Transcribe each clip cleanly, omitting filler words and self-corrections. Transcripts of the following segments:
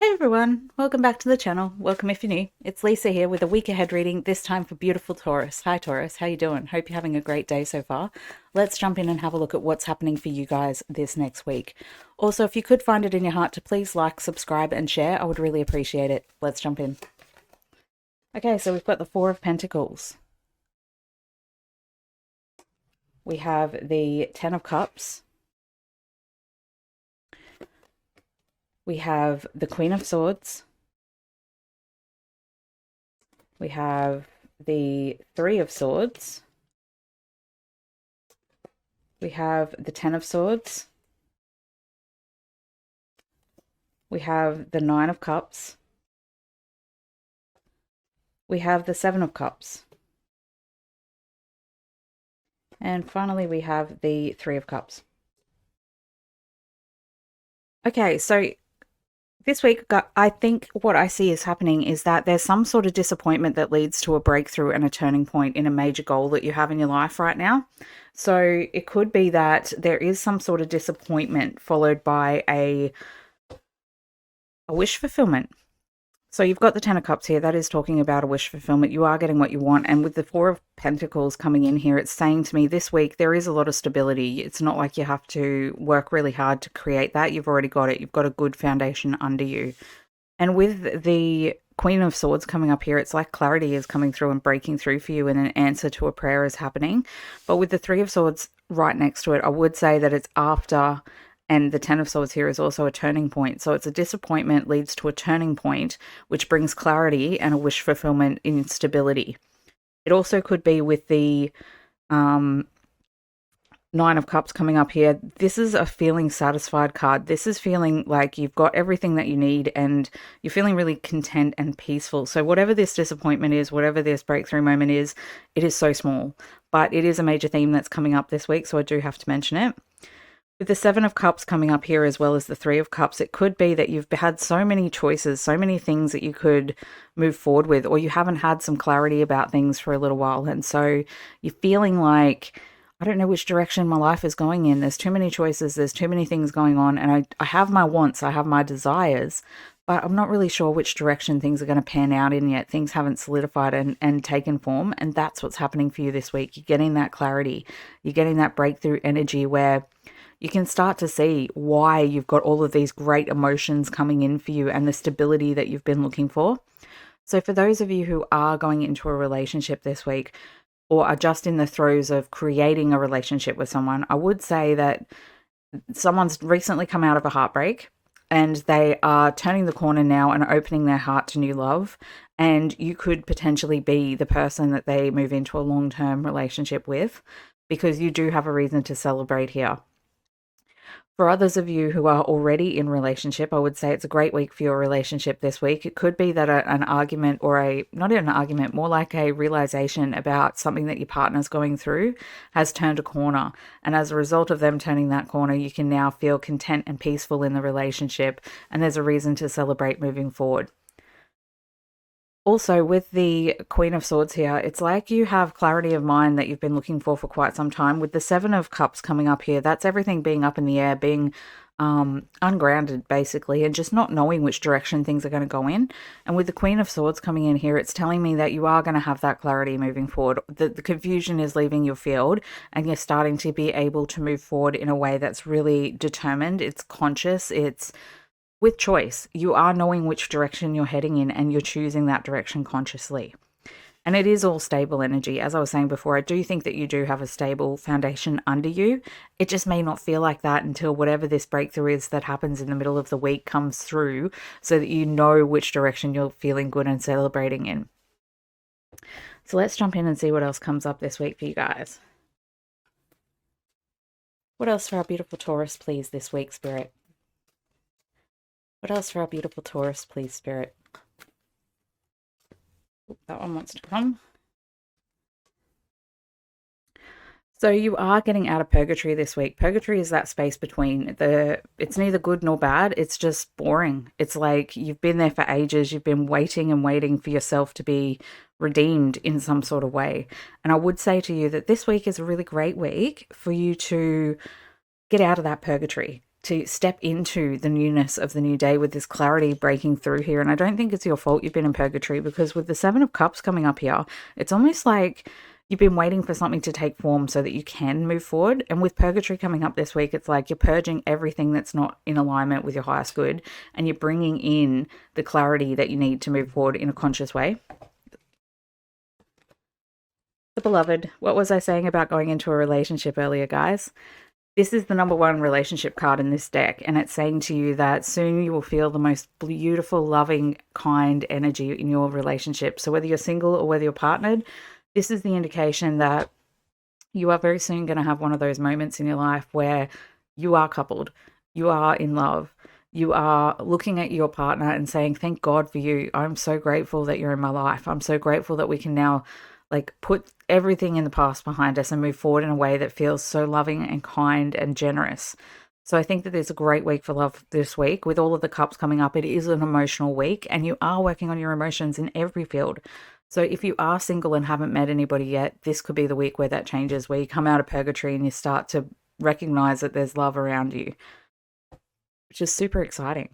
Hey everyone, welcome back to the channel. Welcome if you're new. It's Lisa here with a week ahead reading, this time for beautiful Taurus. Hi Taurus, how you doing? Hope you're having a great day so far. Let's jump in and have a look at what's happening for you guys this next week. Also, if you could find it in your heart to please like, subscribe and share, I would really appreciate it. Let's jump in. Okay, so we've got the Four of Pentacles. We have the Ten of Cups. We have the Queen of Swords. We have the Three of Swords. We have the Ten of Swords. We have the Nine of Cups. We have the Seven of Cups. And finally, we have the Three of Cups. Okay, so this week, I think what I see is happening is that there's some sort of disappointment that leads to a breakthrough and a turning point in a major goal that you have in your life right now. So it could be that there is some sort of disappointment followed by a wish fulfillment. So you've got the Ten of Cups here. That is talking about a wish fulfillment. You are getting what you want. And with the Four of Pentacles coming in here, it's saying to me this week, there is a lot of stability. It's not like you have to work really hard to create that. You've already got it. You've got a good foundation under you. And with the Queen of Swords coming up here, it's like clarity is coming through and breaking through for you and an answer to a prayer is happening. But with the Three of Swords right next to it, I would say that it's after, and the Ten of Swords here is also a turning point. So it's a disappointment leads to a turning point, which brings clarity and a wish fulfillment in stability. It also could be with the Nine of Cups coming up here. This is a feeling satisfied card. This is feeling like you've got everything that you need and you're feeling really content and peaceful. So whatever this disappointment is, whatever this breakthrough moment is, it is so small. But it is a major theme that's coming up this week, so I do have to mention it. With the Seven of Cups coming up here as well as the Three of Cups, it could be that you've had so many choices, so many things that you could move forward with, or you haven't had some clarity about things for a little while. And so you're feeling like, I don't know which direction my life is going in. There's too many choices. There's too many things going on. And I have my wants. I have my desires. But I'm not really sure which direction things are going to pan out in yet. Things haven't solidified and taken form. And that's what's happening for you this week. You're getting that clarity. You're getting that breakthrough energy where you can start to see why you've got all of these great emotions coming in for you and the stability that you've been looking for. So for those of you who are going into a relationship this week or are just in the throes of creating a relationship with someone, I would say that someone's recently come out of a heartbreak and they are turning the corner now and opening their heart to new love. And you could potentially be the person that they move into a long-term relationship with because you do have a reason to celebrate here. For others of you who are already in relationship, I would say it's a great week for your relationship this week. It could be that an argument or not an argument, more like a realization about something that your partner's going through has turned a corner. And as a result of them turning that corner, you can now feel content and peaceful in the relationship. And there's a reason to celebrate moving forward. Also, with the Queen of Swords here, it's like you have clarity of mind that you've been looking for quite some time. With the Seven of Cups coming up here, that's everything being up in the air, being ungrounded, basically, and just not knowing which direction things are going to go in. And with the Queen of Swords coming in here, it's telling me that you are going to have that clarity moving forward. The confusion is leaving your field, and you're starting to be able to move forward in a way that's really determined. It's conscious. It's with choice. You are knowing which direction you're heading in and you're choosing that direction consciously. And it is all stable energy. As I was saying before, I do think that you do have a stable foundation under you. It just may not feel like that until whatever this breakthrough is that happens in the middle of the week comes through so that you know which direction you're feeling good and celebrating in. So let's jump in and see what else comes up this week for you guys. What else for our beautiful Taurus, please, this week, Spirit? What else for our beautiful Taurus, please, Spirit? Oop, that one wants to come. So you are getting out of purgatory this week. Purgatory is that space between it's neither good nor bad. It's just boring. It's like you've been there for ages. You've been waiting and waiting for yourself to be redeemed in some sort of way. And I would say to you that this week is a really great week for you to get out of that purgatory. to step into the newness of the new day with this clarity breaking through here. And I don't think it's your fault you've been in purgatory, because with the Seven of Cups coming up here, it's almost like you've been waiting for something to take form so that you can move forward. And with purgatory coming up this week, it's like you're purging everything that's not in alignment with your highest good, and you're bringing in the clarity that you need to move forward in a conscious way. The Beloved. What was I saying about going into a relationship earlier, guys? This is the number one relationship card in this deck, and it's saying to you that soon you will feel the most beautiful, loving, kind energy in your relationship. So whether you're single or whether you're partnered, this is the indication that you are very soon going to have one of those moments in your life where you are coupled, you are in love, you are looking at your partner and saying, thank God for you. I'm so grateful that you're in my life. I'm so grateful that we can now put everything in the past behind us and move forward in a way that feels so loving and kind and generous. So I think that there's a great week for love this week. With all of the cups coming up, it is an emotional week, and you are working on your emotions in every field. So if you are single and haven't met anybody yet, this could be the week where that changes, where you come out of purgatory and you start to recognize that there's love around you, which is super exciting.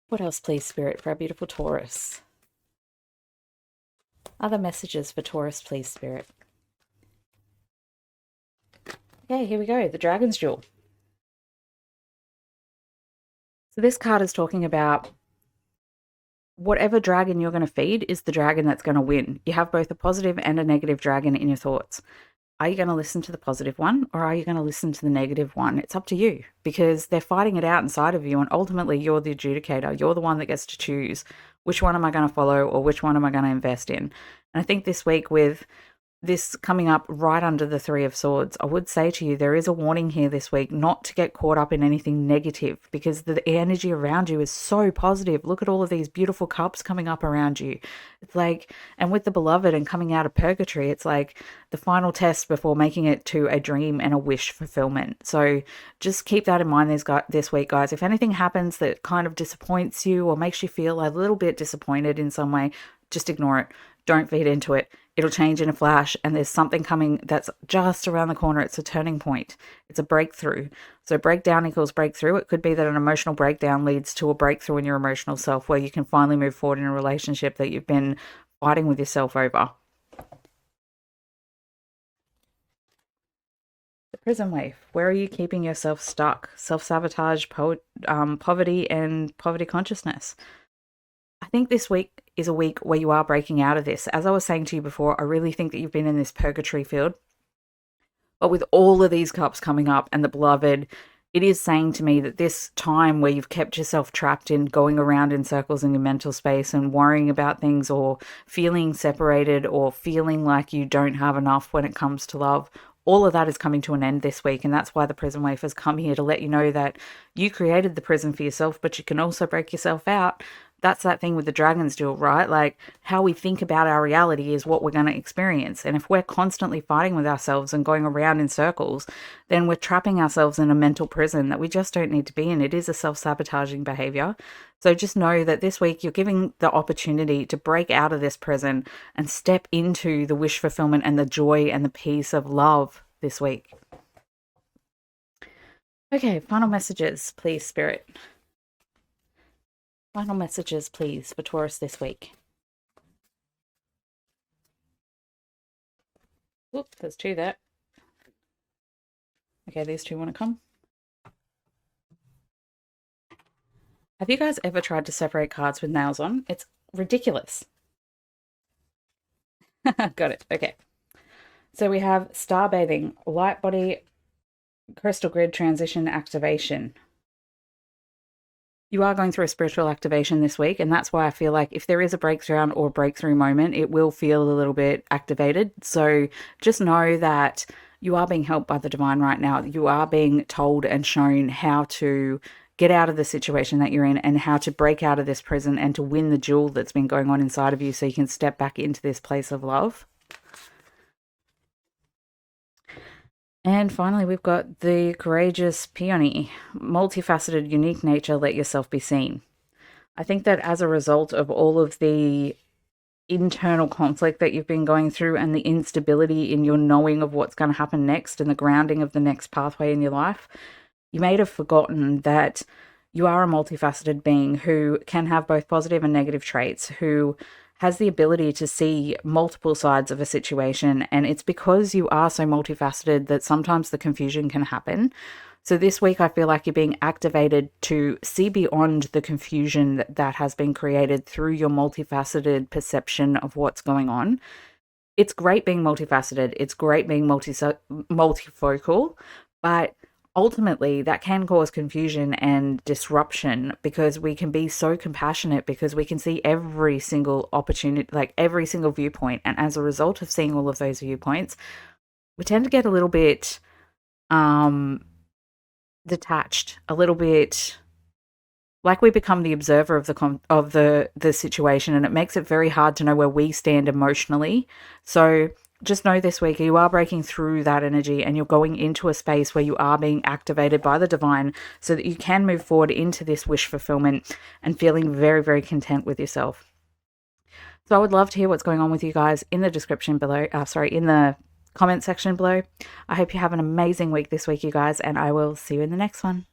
What else, please, Spirit, for our beautiful Taurus? Other messages for Taurus, please, Spirit. Okay, here we go. The Dragon's Jewel. So this card is talking about whatever dragon you're going to feed is the dragon that's going to win. You have both a positive and a negative dragon in your thoughts. Are you going to listen to the positive one, or are you going to listen to the negative one? It's up to you, because they're fighting it out inside of you, and ultimately you're the adjudicator. You're the one that gets to choose which one am I going to follow, or which one am I going to invest in. And I think this week, with this coming up right under the Three of Swords, I would say to you, there is a warning here this week not to get caught up in anything negative, because the energy around you is so positive. Look at all of these beautiful cups coming up around you. It's like, and with the Beloved and coming out of purgatory, it's like the final test before making it to a dream and a wish fulfillment. So just keep that in mind this week, guys. If anything happens that kind of disappoints you or makes you feel a little bit disappointed in some way, just ignore it. Don't feed into it. It'll change in a flash, and there's something coming that's just around the corner. It's a turning point. It's a breakthrough. So breakdown equals breakthrough. It could be that an emotional breakdown leads to a breakthrough in your emotional self, where you can finally move forward in a relationship that you've been fighting with yourself over. The Prison Waif. Where are you keeping yourself stuck? Self-sabotage, poverty, and poverty consciousness. I think this week is a week where you are breaking out of this. As I was saying to you before, I really think that you've been in this purgatory field. But with all of these cups coming up and the Beloved, it is saying to me that this time where you've kept yourself trapped in going around in circles in your mental space and worrying about things, or feeling separated, or feeling like you don't have enough when it comes to love, all of that is coming to an end this week. And that's why the Prison Waif has come here to let you know that you created the prison for yourself, but you can also break yourself out. That's that thing with the Dragon's Jewel, right? Like, how we think about our reality is what we're going to experience. And if we're constantly fighting with ourselves and going around in circles, then we're trapping ourselves in a mental prison that we just don't need to be in. It is a self-sabotaging behavior. So just know that this week you're giving the opportunity to break out of this prison and step into the wish fulfillment and the joy and the peace of love this week. Okay, final messages, please, Spirit. Final messages, please, for Taurus this week. Oop, there's two there. Okay, these two want to come. Have you guys ever tried to separate cards with nails on? It's ridiculous. Got it. Okay. So we have Star Bathing, Light Body, Crystal Grid Transition Activation. You are going through a spiritual activation this week, and that's why I feel like if there is a breakthrough or breakthrough moment, it will feel a little bit activated. So just know that you are being helped by the divine right now. You are being told and shown how to get out of the situation that you're in, and how to break out of this prison and to win the jewel that's been going on inside of you, so you can step back into this place of love. And finally, we've got the Courageous Peony, multifaceted, unique nature, let yourself be seen. I think that as a result of all of the internal conflict that you've been going through and the instability in your knowing of what's going to happen next and the grounding of the next pathway in your life, you may have forgotten that you are a multifaceted being who can have both positive and negative traits, who has the ability to see multiple sides of a situation. And it's because you are so multifaceted that sometimes the confusion can happen. So this week, I feel like you're being activated to see beyond the confusion that has been created through your multifaceted perception of what's going on. It's great being multifaceted. It's great being multifocal, but ultimately that can cause confusion and disruption because we can be so compassionate because we can see every single opportunity, like every single viewpoint. And as a result of seeing all of those viewpoints, we tend to get a little bit detached, a little bit like we become the observer of the situation, and it makes it very hard to know where we stand emotionally. So just know this week you are breaking through that energy and you're going into a space where you are being activated by the divine so that you can move forward into this wish fulfillment and feeling very, very content with yourself. So I would love to hear what's going on with you guys in the description below, in the comment section below. I hope you have an amazing week this week, you guys, and I will see you in the next one.